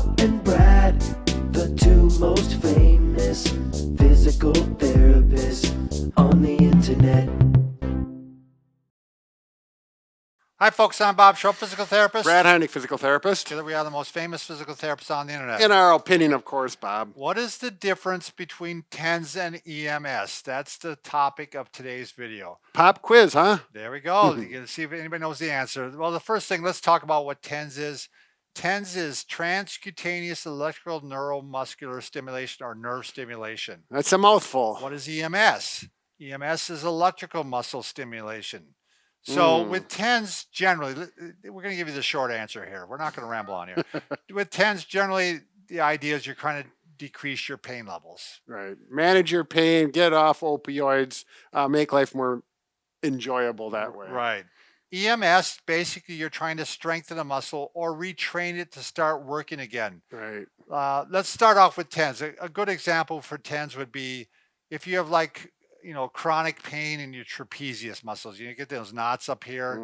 Bob and Brad, the two most famous physical therapists on the internet. Hi folks, I'm Bob Schrupp, physical therapist. Brad Heineck, physical therapist. Together we are the most famous physical therapists on the internet. In our opinion, of course, Bob. What is the difference between TENS and EMS? That's the topic of today's video. Pop quiz, huh? There we go. You can see if anybody knows the answer. Well, the first thing, let's talk about what TENS is. TENS is transcutaneous electrical neuromuscular stimulation or nerve stimulation. That's a mouthful. What is EMS? EMS is electrical muscle stimulation. So with TENS generally, we're going to give you the short answer here. We're not going to ramble on here. With TENS generally, the idea is you're trying to decrease your pain levels. Right. Manage your pain, get off opioids, make life more enjoyable that way. Right. EMS, basically you're trying to strengthen a muscle or retrain it to start working again. Right. Let's start off with TENS. A good example for TENS would be if you have chronic pain in your trapezius muscles. You get those knots up here,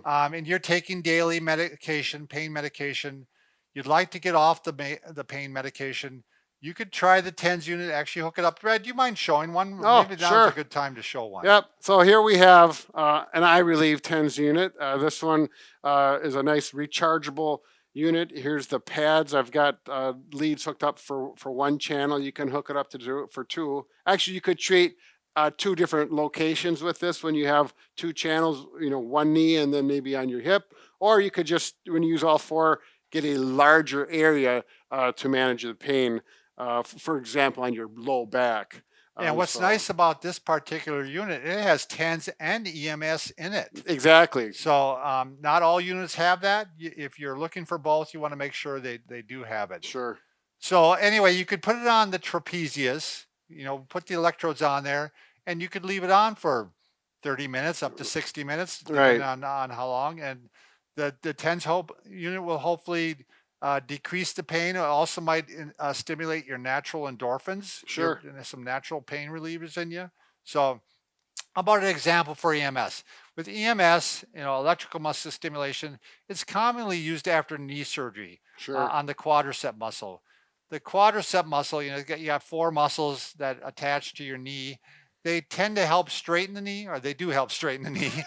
and you're taking daily medication, pain medication. You'd like to get off the pain medication. You could try the TENS unit, actually hook it up. Brad, do you mind showing one? Oh, maybe sure. now's a good time to show one. Yep. So here we have an eye relief TENS unit. This one is a nice rechargeable unit. Here's the pads. I've got leads hooked up for one channel. You can hook it up to do it for two. Actually, you could treat two different locations with this when you have two channels, one knee and then maybe on your hip, or you could just, when you use all four, get a larger area to manage the pain, for example, on your low back. And what's nice about this particular unit, it has TENS and EMS in it. Exactly. So not all units have that. If you're looking for both, you want to make sure they do have it. Sure. So anyway, you could put it on the trapezius, put the electrodes on there, and you could leave it on for 30 minutes up to 60 minutes, depending on how long. And the TENS unit will hopefully decrease the pain. It also might stimulate your natural endorphins. Sure. There's some natural pain relievers in you. So how about an example for EMS? With EMS, electrical muscle stimulation, it's commonly used after knee surgery. Sure. On the quadricep muscle. The quadricep muscle, you got four muscles that attach to your knee. They tend to help straighten the knee, or they do help straighten the knee.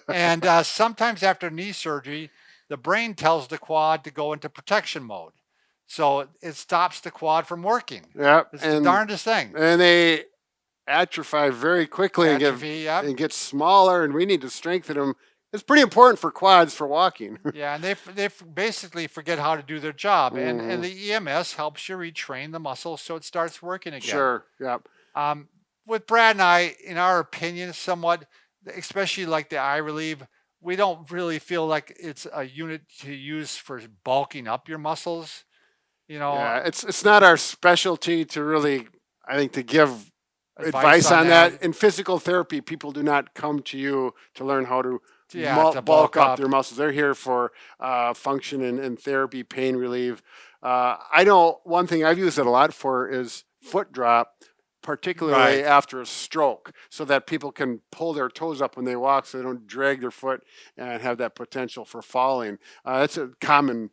And sometimes after knee surgery, the brain tells the quad to go into protection mode. So it stops the quad from working. Yep. It's the darndest thing. And they atrophy very quickly and get smaller, and we need to strengthen them. It's pretty important for quads for walking. Yeah, and they basically forget how to do their job. And the EMS helps you retrain the muscle so it starts working again. Sure, yep. With Brad and I, in our opinion, somewhat, especially like the eye relief, we don't really feel like it's a unit to use for bulking up your muscles. Yeah, it's not our specialty to really, I think, to give advice on that. In physical therapy, people do not come to you to learn how to bulk up their muscles. They're here for function and therapy, pain relief. I know one thing I've used it a lot for is foot drop, particularly after a stroke, so that people can pull their toes up when they walk so they don't drag their foot and have that potential for falling. That's a common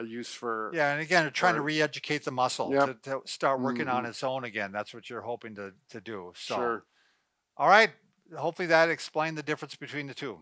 use for... Yeah, and again, trying to re-educate the muscle to start working on its own again. That's what you're hoping to do. So, Sure. All right. Hopefully that explained the difference between the two.